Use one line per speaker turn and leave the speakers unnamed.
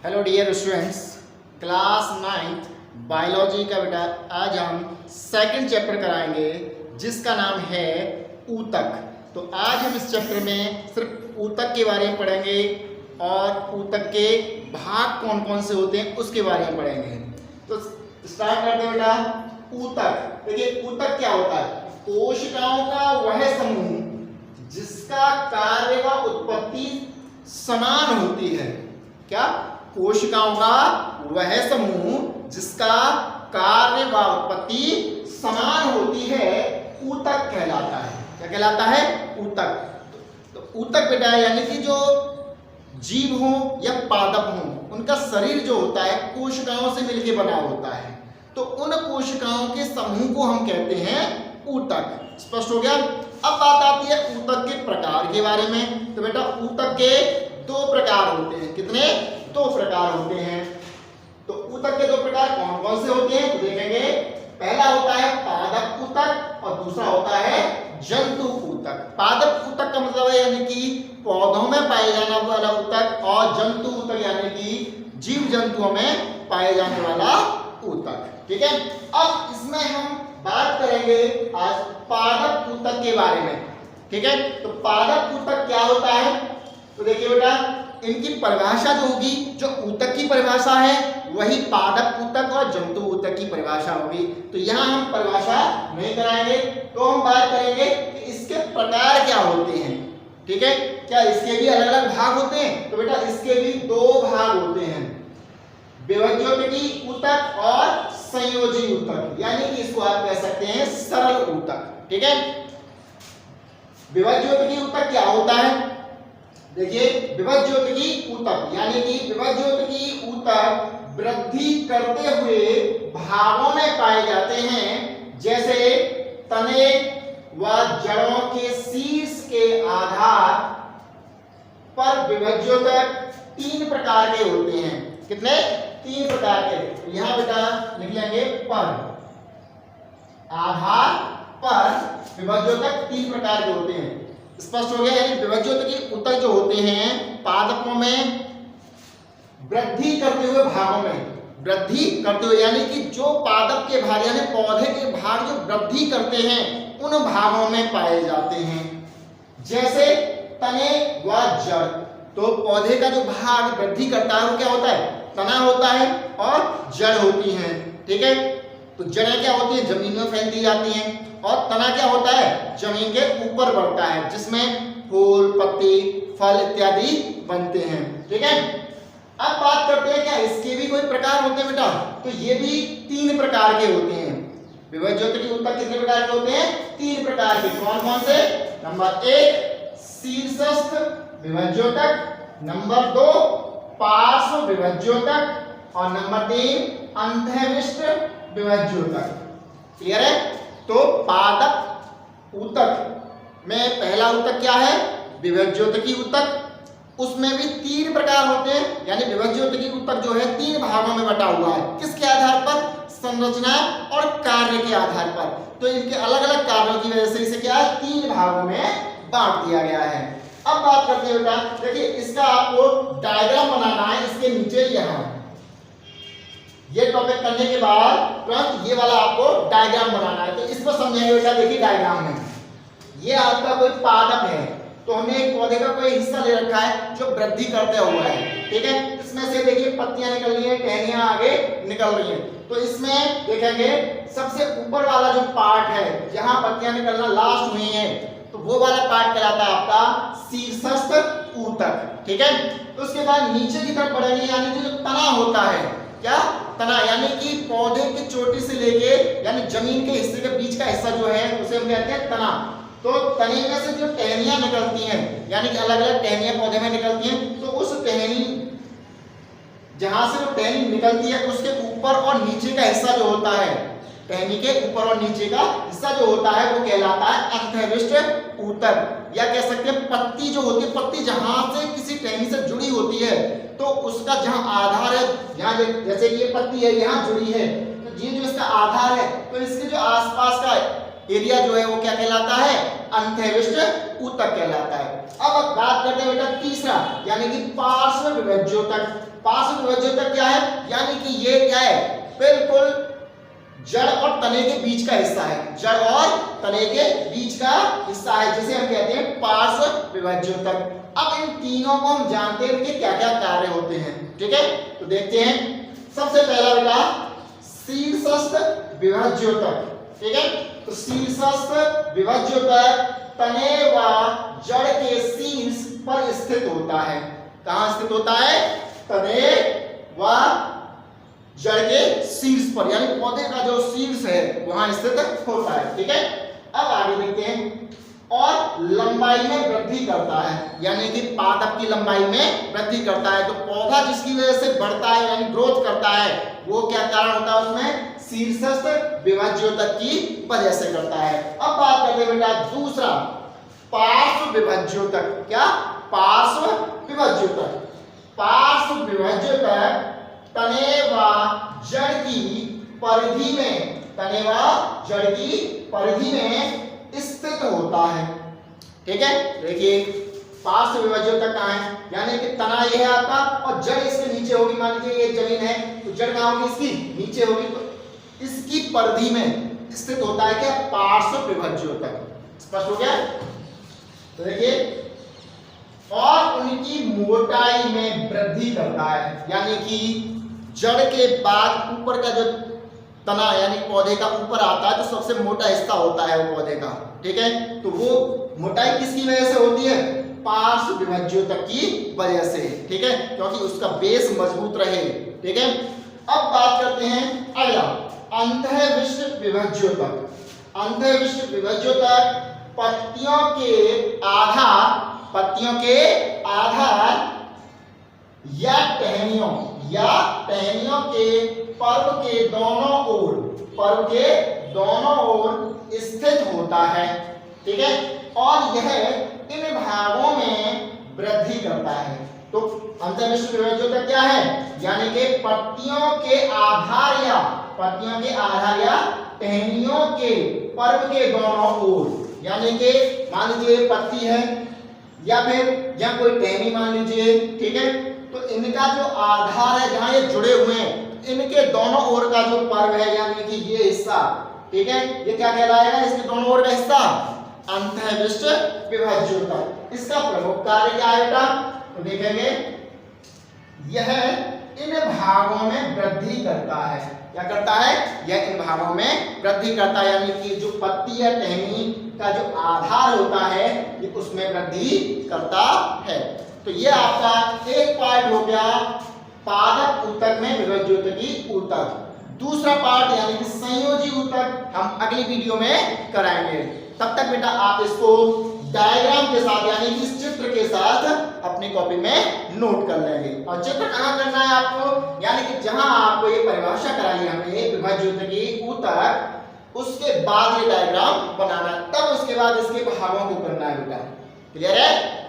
Hello dear students, class 9th biology का बेटा आज हम सेकंड चैप्टर कराएंगे जिसका नाम है ऊतक। तो आज हम इस चैप्टर में सिर्फ ऊतक के बारे में पढ़ेंगे और ऊतक के भाग कौन कौन से होते हैं उसके बारे में पढ़ेंगे। तो स्टार्ट करते हैं बेटा। ऊतक, देखिए ऊतक क्या होता है? कोशिकाओं का वह समूह जिसका कार्य व उत्पत्ति समान होती है। क्या? कोशिकाओं का वह समूह जिसका कार्य व उत्पत्ति समान होती है ऊतक कहलाता है। क्या कहलाता है? ऊतक। तो ऊतक बेटा यानी कि जो जीव हो या पादप हो उनका शरीर जो होता है कोशिकाओं से मिलकर बना होता है। तो उन कोशिकाओं के समूह को हम कहते हैं ऊतक। स्पष्ट हो गया? अब बात आती है ऊतक के प्रकार के बारे में। तो बेटा ऊतक के दो प्रकार होते हैं। कितने? दो प्रकार होते हैं। तो ऊतक के दो प्रकार कौन कौन से होते हैं तो देखेंगे। पहला होता है पादप ऊतक और दूसरा होता है जंतु ऊतक। पादप ऊतक का मतलब है यानी कि पौधों में पाए जाने वाला ऊतक, और जंतु ऊतक यानी कि जीव जंतुओं में पाए जाने वाला ऊतक। ठीक है। अब इसमें हम बात करेंगे आज पादप ऊतक के बारे में। ठीक है। तो पादप ऊतक क्या होता है तो देखिए बेटा, इनकी परिभाषा जो होगी, जो ऊतक की परिभाषा है वही पादप ऊतक और जंतु ऊतक की परिभाषा होगी। तो यहाँ हम परिभाषा नहीं कराएंगे, तो हम बात करेंगे कि इसके प्रकार क्या होते हैं। ठीक है। क्या इसके भी अलग अलग भाग होते हैं? तो बेटा इसके भी दो भाग होते हैं, विभज्योतकी ऊतक और संयोजी ऊतक, यानी कि इसको आप कह सकते हैं सरल ऊतक। ठीक है। विभज्योतकी ऊतक क्या होता है? देखिए विभज्योतकी ऊतक यानी कि विभज्योतकी ऊतक वृद्धि करते हुए भागों में पाए जाते हैं, जैसे तने व जड़ों के शीर्ष के आधार पर विभज्योतक तीन प्रकार के होते हैं। कितने? तीन प्रकार के। यहां बेटा लिख लेंगे पर, आधार पर विभज्योतक तीन प्रकार के होते हैं। स्पष्ट हो गया? यानी विभज्योतकी ऊतक जो होते हैं पादपों में वृद्धि करते हुए भागों में, वृद्धि करते हुए यानी कि जो पादप के भाग यानी पौधे के भाग जो वृद्धि करते हैं उन भागों में पाए जाते हैं, जैसे तने व जड़। तो पौधे का जो भाग वृद्धि करता है वो क्या होता है? तना होता है और जड़ होती है। ठीक है। तो जड़ें क्या होती है? जमीन में फैलती जाती हैं, और तना क्या होता है? जमीन के ऊपर बढ़ता है, जिसमें फूल, पत्ती, फल इत्यादि बनते हैं। ठीक है। अब बात करते हैं क्या इसके भी कोई प्रकार होते हैं बेटा? तो ये भी तीन प्रकार के होते हैं। विभज्योतकी ऊतक कितने प्रकार के होते हैं? तीन प्रकार के। कौन कौन से? नंबर 1 शीर्षस्थ विभज्योतक, नंबर 2 पार्श्व विभज्योतक, और नंबर 3 अंतःविष्ट विभज्योतक। क्लियर है? तो पादप ऊतक में पहला ऊतक क्या है? विभज्योतकी ऊतक। उसमें भी तीन प्रकार होते हैं, यानी विभज्योतकी ऊतक जो है तीन भागों में बटा हुआ है। किसके आधार पर? संरचना और कार्य के आधार पर। तो इनके अलग अलग कार्यों की वजह से इसे क्या है? तीन भागों में बांट दिया गया है। अब बात करते हैं बेटा, देखिए इसका आपको डायग्राम बनाना है। इसके नीचे यहाँ ये टॉपिक करने के बाद तुरंत ये वाला आपको डायग्राम बनाना है। तो इसको समझेंगे बेटा। देखिए डायग्राम में ये आपका कोई पादप है, तो हमने एक पौधे का कोई हिस्सा ले रखा है जो वृद्धि करते हुआ है। ठीक है। इसमें से देखिए पत्तियां निकल रही है, टहनियां आगे निकल रही है। तो इसमें देखेंगे सबसे ऊपर वाला जो पार्ट है जहां पत्तियां निकलना लास्ट हुई है, तो वो वाला पार्ट कहलाता है आपका शीर्षस्थ ऊतक। ठीक है। तो उसके बाद नीचे की तरफ बढ़ेंगे, यानी कि जो तना होता है, क्या? तना, यानी कि पौधे की चोटी से लेके यानी जमीन के हिस्से के बीच का हिस्सा जो है उसे हम कहते हैं तना। तो तने में से जो टहनियां निकलती हैं, यानी कि अलग अलग टहनियां पौधे में निकलती हैं, तो उस टहनी जहां से वो टहनी निकलती है उसके ऊपर और नीचे का हिस्सा जो होता है, टहनी के ऊपर और नीचे का हिस्सा जो होता है वो कहलाता है अंतःविष्ट ऊतक, या कह सकते हैं पत्ती जो होती है, पत्ती जहां से किसी टहनी से जुड़ी होती है तो उसका जहां आधार है, यहाँ जैसे कि ये पत्ती है यहाँ जुड़ी है, तो ये जो इसका आधार है, तो इसके जो आसपास का एरिया जो है वो क्या कहलाता है, अंतःविष्ट ऊतक कहलाता है। अब बात करते हैं बेटा तीसरा, यानी कि पार्श्व विभज्योतक। पार्श्व विभज्योतक क्या है, यानी कि ये क्या है, बिल्कुल जड़ और तने के बीच का हिस्सा है, जड़ और तने के बीच का हिस्सा है, जिसे हम कहते हैं पार्श्व विभज्योतक। अब इन तीनों को हम जानते हैं कि क्या क्या कार्य होते हैं, ठीक है। तो देखते हैं, सबसे पहला बेटा शीर्षस्थ विभज्योतक, ठीक है। तो शीर्षस्थ विभज्योतक तने व जड़ के शीर्ष पर स्थित होता है। कहां स्थित होता है, तने व जड़ के शीर्ष पर, यानी पौधे का जो शीर्ष है वहां स्थित होता है, ठीक है। अब आगे देखते हैं, और लंबाई में वृद्धि करता है, यानी कि पादप की लंबाई में वृद्धि करता है। तो पौधा जिसकी वजह से बढ़ता है यानी ग्रोथ करता है, वो क्या कारण होता है उसमें, शीर्षस्थ विभज्योतक की वजह से करता है। अब बात करते हैं बेटा दूसरा, पार्श्व विभज्योतक। क्या, पार्श्व विभज्योतक। पार्श्व विभज्योतक तने व जड़ की परिधि में, तने व जड़ की परिधि में स्थित होता है, ठीक है। देखिए पार्श्व विभज्योतक कहाँ है, यानी कि तना ये है आपका और जड़ इसके नीचे होगी। मान लीजिए ये जमीन है तो जड़ कहाँ होगी, इसकी नीचे होगी, तो इसकी परिधि में स्थित होता है क्या, पार्श्व विभज्योतक। स्पष्ट हो गया। तो देखिए, और उनकी मोटाई में वृद्धि करता है, यानी कि जड़ के बाद ऊपर का जो तना यानी पौधे का ऊपर आता है तो सबसे मोटा हिस्सा होता है वो पौधे का, ठीक है। तो वो मोटाई किसकी वजह से होती है, पार्श्व विभज्योतक की वजह से, ठीक है, क्योंकि उसका बेस मजबूत रहे, ठीक है। अब बात करते हैं अगला, अंतःविष्ट विभज्योतक। अंतःविष्ट विभज्योतक पत्तियों के आधार या टहनियों के पर्व के दोनों ओर स्थित होता है, ठीक है। और यह इन भागों में वृद्धि करता है। तो अंतःविष्ट विभज्योतक क्या है, यानी कि पत्तियों के आधार या टहनियों के पर्व के दोनों ओर, यानी कि मान लीजिए पत्ती है या फिर या कोई टहनी मान लीजिए, ठीक है। तो इनका जो आधार है जहां ये जुड़े हुए हैं, इनके दोनों ओर का जो पर्व है यानी कि ये हिस्सा, ठीक है, ये क्या कहलाएगा, इसके दोनों ओर का हिस्सा अंतःविष्ट विभज्योतक। इसका प्रमुख कार्य क्या है बेटा, तो देखेंगे यह इन भागों में वृद्धि करता है। क्या करता है, यह इन भागों में वृद्धि करता है, यानी कि जो पत्ती या टहनी का जो आधार होता है ये उसमें वृद्धि करता है। तो ये आपका एक पार्ट हो गया पादप ऊतक में विभज्योतकी ऊतक। दूसरा पार्ट यानी कि संयोजी ऊतक हम अगली वीडियो में कराएंगे। तब तक बेटा आप इसको डायग्राम के साथ यानी कि इस चित्र के साथ अपनी कॉपी में नोट कर लेंगे। और चित्र कहाँ करना है आपको, यानी कि जहां आपको ये परिभाषा कराई हमने विभज्योतकी ऊतक, उसके बाद ये डायग्राम बनाना, तब उसके बाद इसके भागों को करना है बेटा। क्लियर है।